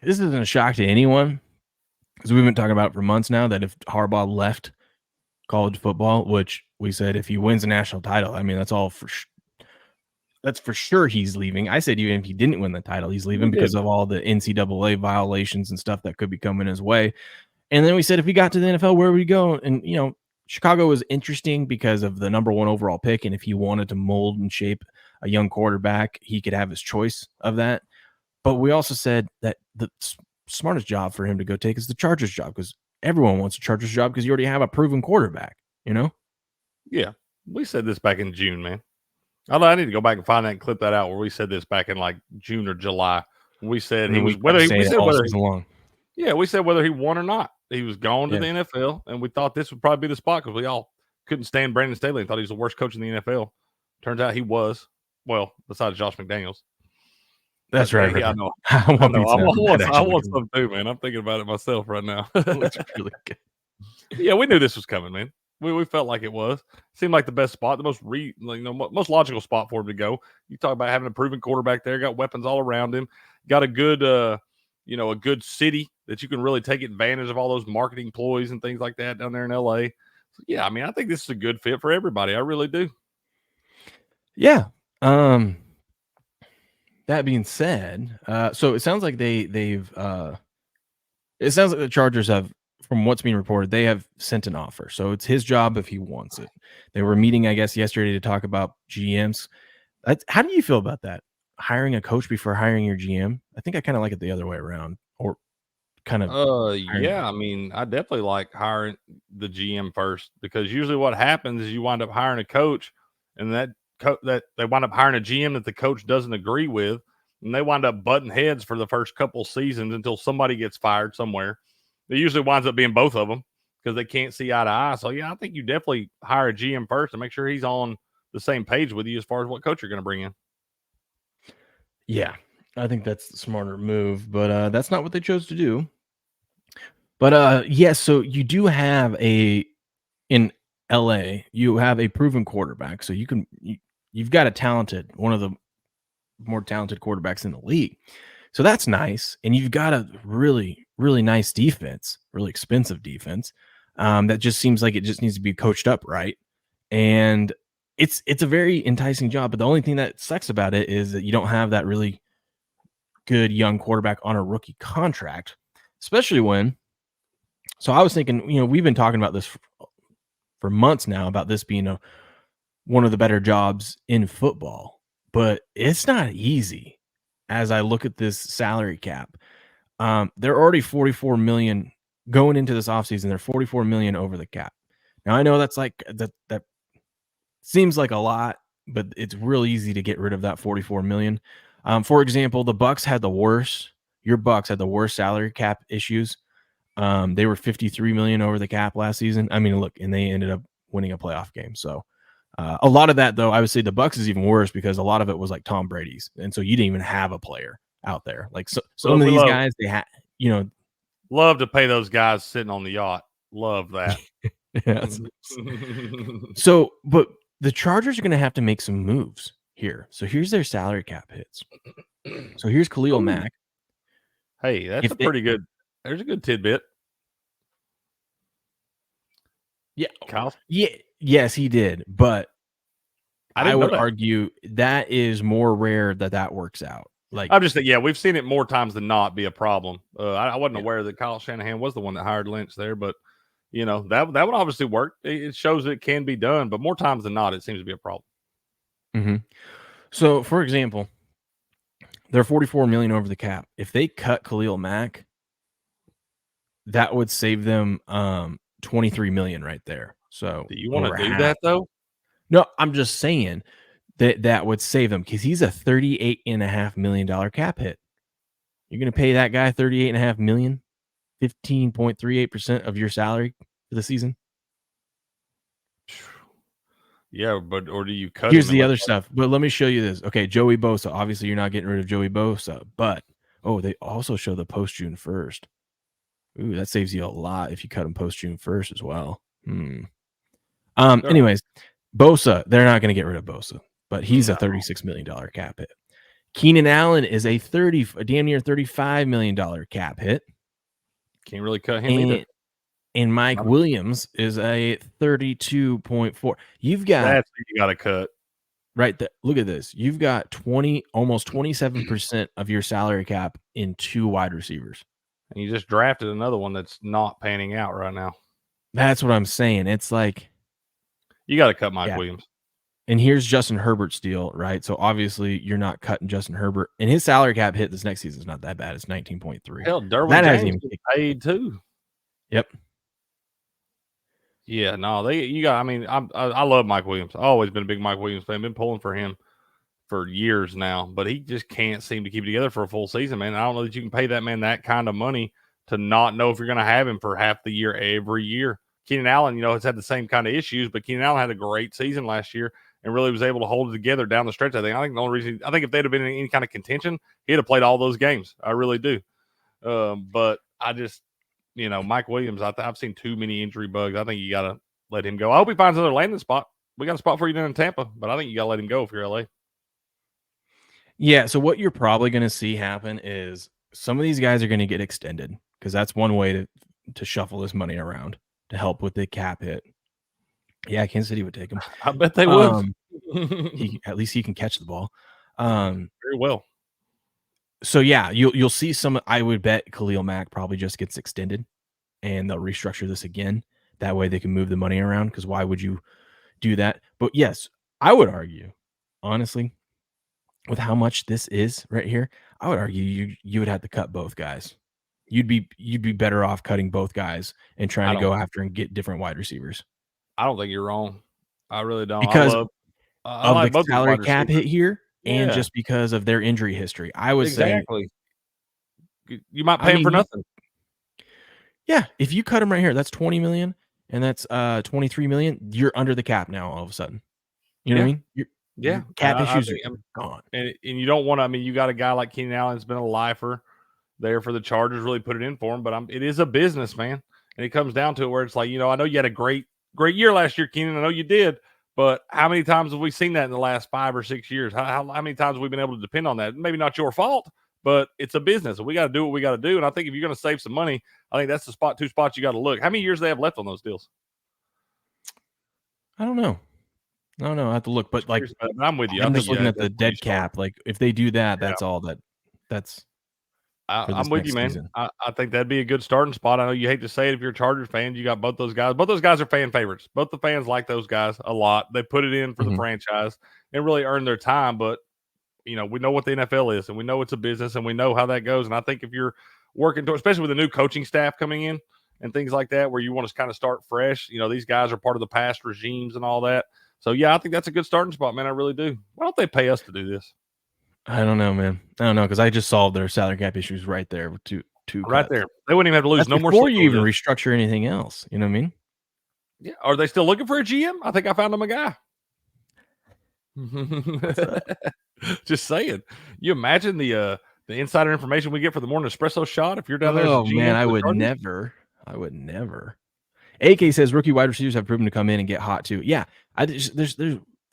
this isn't a shock to anyone because we've been talking about it for months now that if Harbaugh left college football, which we said if he wins a national title, I mean, that's for sure he's leaving. I said even if he didn't win the title, he's leaving because of all the NCAA violations and stuff that could be coming his way. And then we said if he got to the NFL, where would he go? And, Chicago was interesting because of the number 1 overall pick. And if he wanted to mold and shape a young quarterback, he could have his choice of that. But we also said that the smartest job for him to go take is the Chargers job because everyone wants a Chargers job because you already have a proven quarterback, Yeah. We said this back in June, man. Although I need to go back and find that and clip that out where we said this back in like June or July. We said he was whether he won or not. He was gone to the NFL, and we thought this would probably be the spot because we all couldn't stand Brandon Staley and thought he was the worst coach in the NFL. Turns out he was. Well, besides Josh McDaniels. That's right. Yeah, I know. I want some too, man. I'm thinking about it myself right now. Looks really good. Yeah, we knew this was coming, man. We felt like it was. Seemed like the best spot, the most logical spot for him to go. You talk about having a proven quarterback there, got weapons all around him, got a good, a good city that you can really take advantage of all those marketing ploys and things like that down there in LA. So, yeah, I mean, I think this is a good fit for everybody. I really do. Yeah. That being said, so it sounds like it sounds like the Chargers have, from what's being reported, they have sent an offer. So it's his job if he wants it. They were meeting, I guess, yesterday to talk about GMs. How do you feel about that? Hiring a coach before hiring your GM? I think I kind of like it the other way around, or kind of. Yeah, I mean, I definitely like hiring the GM first because usually what happens is you wind up hiring a coach, and that they wind up hiring a GM that the coach doesn't agree with, and they wind up butting heads for the first couple seasons until somebody gets fired somewhere. It usually winds up being both of them because they can't see eye to eye. So, yeah, I think you definitely hire a GM first and make sure he's on the same page with you as far as what coach you're going to bring in. Yeah, I think that's the smarter move, but that's not what they chose to do. But, yes, so you do have in LA, you have a proven quarterback. So you've got one of the more talented quarterbacks in the league. So that's nice. And you've got a really, really nice defense, really expensive defense. That just seems like it just needs to be coached up right. And it's a very enticing job. But the only thing that sucks about it is that you don't have that really good young quarterback on a rookie contract, especially when. So I was thinking, we've been talking about this for months now about this being one of the better jobs in football, but it's not easy. As I look at this salary cap, they're already $44 million going into this offseason. They're $44 million over the cap. Now I know that's like that seems like a lot, but it's real easy to get rid of that $44 million. For example, the Bucks had the worst. Your Bucks had the worst salary cap issues. They were $53 million over the cap last season. I mean, look, and they ended up winning a playoff game. So a lot of that, though, I would say the Bucks is even worse because a lot of it was like Tom Brady's, and so you didn't even have a player out there. Like some of these guys, they had, love to pay those guys sitting on the yacht. Love that. So, but the Chargers are going to have to make some moves here. So here's their salary cap hits. So here's Khalil Mack. Hey, that's pretty good. There's a good tidbit. Yeah, Kyle. Yeah. Yes, he did, but I would argue that is more rare that works out. Like I'm just saying, we've seen it more times than not be a problem. I wasn't aware that Kyle Shanahan was the one that hired Lynch there, but that would obviously work. It shows it can be done, but more times than not, it seems to be a problem. Mm-hmm. So, for example, they're $44 million over the cap. If they cut Khalil Mack, that would save them $23 million right there. So do you want to do that though? No, I'm just saying that would save them because he's a $38.5 million cap hit. You're going to pay that guy $38.5 million, 15.38% of your salary for the season. Yeah, or do you cut? Here's the other stuff. But let me show you this. Okay, Joey Bosa. Obviously, you're not getting rid of Joey Bosa, but they also show the post June 1st. Ooh, that saves you a lot if you cut him post June 1st as well. Anyways, Bosa, they're not going to get rid of Bosa, but he's a $36 million cap hit. Keenan Allen is a damn near $35 million cap hit. Can't really cut him either. And Mike Williams is a 32.4. You've got That's who you got to cut. right there. Look at this. You've got almost 27% of your salary cap in 2 wide receivers. And you just drafted another one that's not panning out right now. That's what I'm saying. It's like you got to cut Mike Williams. And here's Justin Herbert's deal, right? So obviously you're not cutting Justin Herbert, and his salary cap hit this next season is not that bad. It's 19.3. Hell, Derwin James gets paid too. Yep. Yeah, no, I mean, I love Mike Williams. I've always been a big Mike Williams fan. Been pulling for him for years now, but he just can't seem to keep it together for a full season, man. I don't know that you can pay that man that kind of money to not know if you're going to have him for half the year every year. Keenan Allen, has had the same kind of issues, but Keenan Allen had a great season last year and really was able to hold it together down the stretch. I think the only reason, if they'd have been in any kind of contention, he'd have played all those games. I really do. But I just, Mike Williams, I've seen too many injury bugs. I think you got to let him go. I hope he finds another landing spot. We got a spot for you down in Tampa, but I think you got to let him go if you're LA. Yeah. So what you're probably going to see happen is some of these guys are going to get extended because that's one way to shuffle this money around to help with the cap hit. Yeah, Kansas City would take him. I bet they would. At least he can catch the ball. Very well. So yeah, you'll see some. I would bet Khalil Mack probably just gets extended, and they'll restructure this again. That way they can move the money around. Because why would you do that? But yes, I would argue, honestly, with how much this is right here, I would argue you would have to cut both guys. You'd be better off cutting both guys and trying to go after and get different wide receivers. I don't think you're wrong. I really don't. Because I like the both salary cap hit here, yeah. and just because of their injury history, I would say you might pay him for nothing. Yeah, if you cut him right here, that's 20 million, and that's 23 million. You're under the cap now. All of a sudden, you know what I mean? Your cap issues are gone, and you don't want to. I mean, you got a guy like Keenan Allen's been a lifer there for the Chargers, really put it in for him. But it is a business, man, and it comes down to it where it's like, I know you had a great year last year, Keenan. I know you did, but how many times have we seen that in the last 5 or 6 years? How many times have we been able to depend on that? Maybe not your fault, but it's a business, and we got to do what we got to do. And I think if you're going to save some money, I think that's the 2 spots you got to look. How many years they have left on those deals? I don't know. I have to look, but like I'm with you. I'm just looking at the dead cap. Like if they do that, that's all that's. I'm with you, man. I think that'd be a good starting spot. I know you hate to say it if you're a Chargers fan. You got both those guys. Both those guys are fan favorites. Both the fans like those guys a lot. They put it in for the franchise and really earn their time. But, we know what the NFL is, and we know it's a business, and we know how that goes. And I think if you're working to, especially with the new coaching staff coming in and things like that, where you want to kind of start fresh, these guys are part of the past regimes and all that. So, yeah, I think that's a good starting spot, man. I really do. Why don't they pay us to do this? I don't know, man. I don't know, because I just solved their salary cap issues right there with two right cuts. There. They wouldn't even have to lose no more. Before you even restructure anything else, you know what I mean? Yeah. Are they still looking for a GM? I think I found them a guy. Just saying. You imagine the insider information we get for the morning espresso shot if you're down there. Oh man, I would never. AK says rookie wide receivers have proven to come in and get hot too. Yeah, there's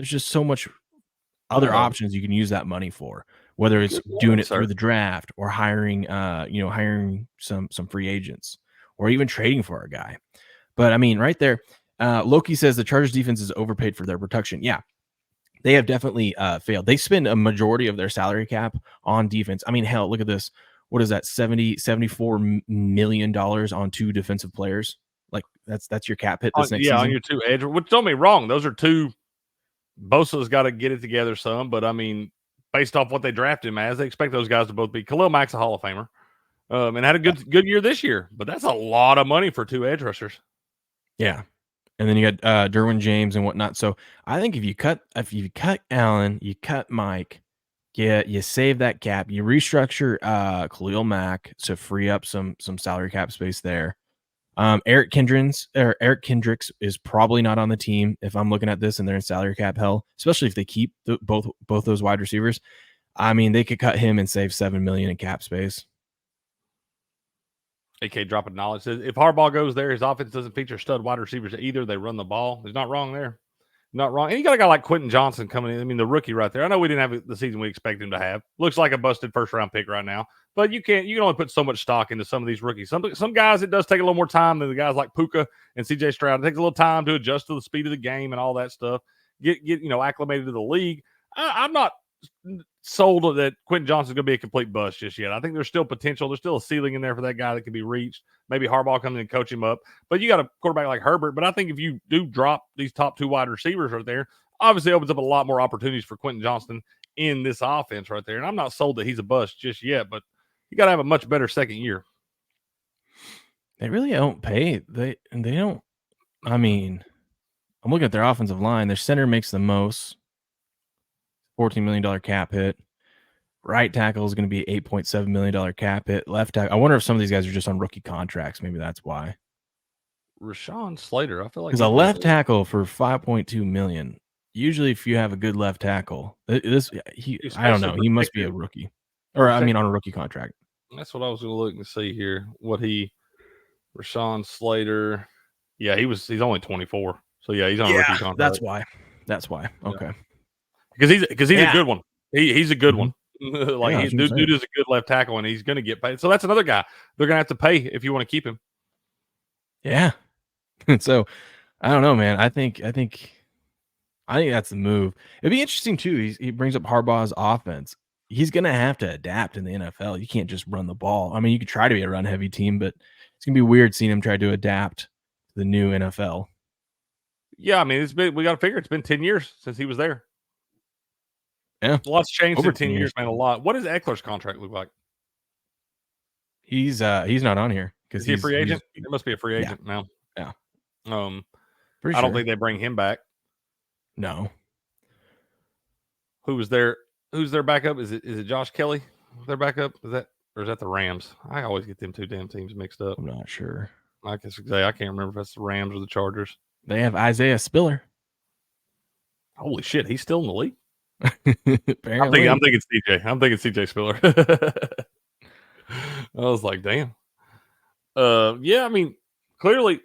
just so much other options you can use that money for, whether it's doing it through the draft or hiring some free agents or even trading for a guy. But I mean, right there, Loki says the Chargers defense is overpaid for their protection. Yeah, they have definitely failed. They spend a majority of their salary cap on defense. I mean, hell, look at this. What is that? $74 million on 2 defensive players. Like that's your cap hit this next season. On your 2 edge. Which don't me wrong, those are 2. Bosa's got to get it together some, but I mean, based off what they drafted him as, they expect those guys to both be. Khalil Mack's a Hall of Famer, and had a good year this year. But that's a lot of money for 2 edge rushers. Yeah, and then you got Derwin James and whatnot. So I think if you cut Allen, you cut Mike, you save that cap, you restructure Khalil Mack to free up some salary cap space there. Eric Kendricks is probably not on the team if I'm looking at this and they're in salary cap hell, especially if they keep both those wide receivers. I mean, they could cut him and save $7 million in cap space. AK dropping knowledge says if Harbaugh goes there, his offense doesn't feature stud wide receivers either. They run the ball. He's not wrong there. Not wrong. And you got a guy like Quentin Johnson coming in. I mean, the rookie right there. I know we didn't have the season we expect him to have. Looks like a busted first round pick right now. But you can only put so much stock into some of these rookies. Some guys, it does take a little more time than the guys like Puka and CJ Stroud. It takes a little time to adjust to the speed of the game and all that stuff. Get acclimated to the league. I'm not sold that Quentin Johnson's going to be a complete bust just yet. I think there's still potential. There's still a ceiling in there for that guy that can be reached. Maybe Harbaugh comes in and coach him up. But you got a quarterback like Herbert. But I think if you do drop these top two wide receivers right there, obviously opens up a lot more opportunities for Quentin Johnston in this offense right there. And I'm not sold that he's a bust just yet, but you got to have a much better second year. They really don't pay. They don't. I mean, I'm looking at their offensive line. Their center makes the most, $14 million cap hit. Right tackle is going to be $8.7 million cap hit. Left tackle, I wonder if some of these guys are just on rookie contracts. Maybe that's why. Rashawn Slater, I feel like Because a left tackle for $5.2 million. Usually, if you have a good left tackle, I don't know. He must be a rookie, or I mean, on a rookie contract. That's what I was going to look and see here. Rashawn Slater. Yeah, he's only 24. So yeah, he's on a rookie contract. That's why. Okay. Because he's a good one. He's a good one. Like dude is a good left tackle, and he's going to get paid. So that's another guy they're going to have to pay if you want to keep him. Yeah. So I don't know, man. I think that's the move. It'd be interesting too. He brings up Harbaugh's offense. He's going to have to adapt in the NFL. You can't just run the ball. I mean, you could try to be a run heavy team, but it's going to be weird seeing him try to adapt to the new NFL. Yeah, I mean, we got to figure it's been 10 years since he was there. Yeah, a lot's changed in 10 years, man. A lot. What does Eckler's contract look like? He's not on here because he's a free agent. There must be a free agent now. Yeah. I don't think they bring him back. No. Who's their backup? Is it Josh Kelly? Their backup? Is that the Rams? I always get them two damn teams mixed up. I'm not sure. I guess I can't remember if that's the Rams or the Chargers. They have Isaiah Spiller. Holy shit, he's still in the league. I'm thinking CJ. I'm thinking CJ Spiller. I was like, damn. Yeah, I mean, clearly,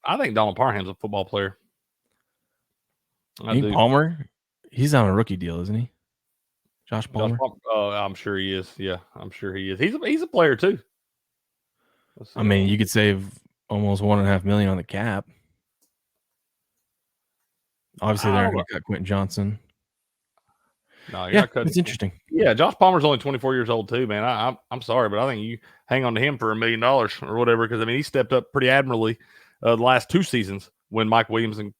I think Donald Parham's a football player. Palmer, he's on a rookie deal, isn't he? Josh Palmer. I'm sure he is. Yeah, I'm sure he is. He's a player too. I mean, you could save almost $1.5 million on the cap. Obviously, they're not going to cut Quentin Johnson. No, yeah, it's interesting. Yeah, Josh Palmer's only 24 years old too, man. I'm sorry, but I think you hang on to him for $1 million or whatever, because I mean he stepped up pretty admirably the last two seasons when Mike Williams and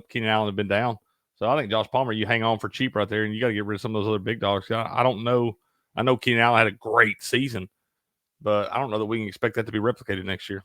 Keenan Allen have been down. So I think Josh Palmer, you hang on for cheap right there, and you got to get rid of some of those other big dogs. I don't know. I know Keenan Allen had a great season, but I don't know that we can expect that to be replicated next year.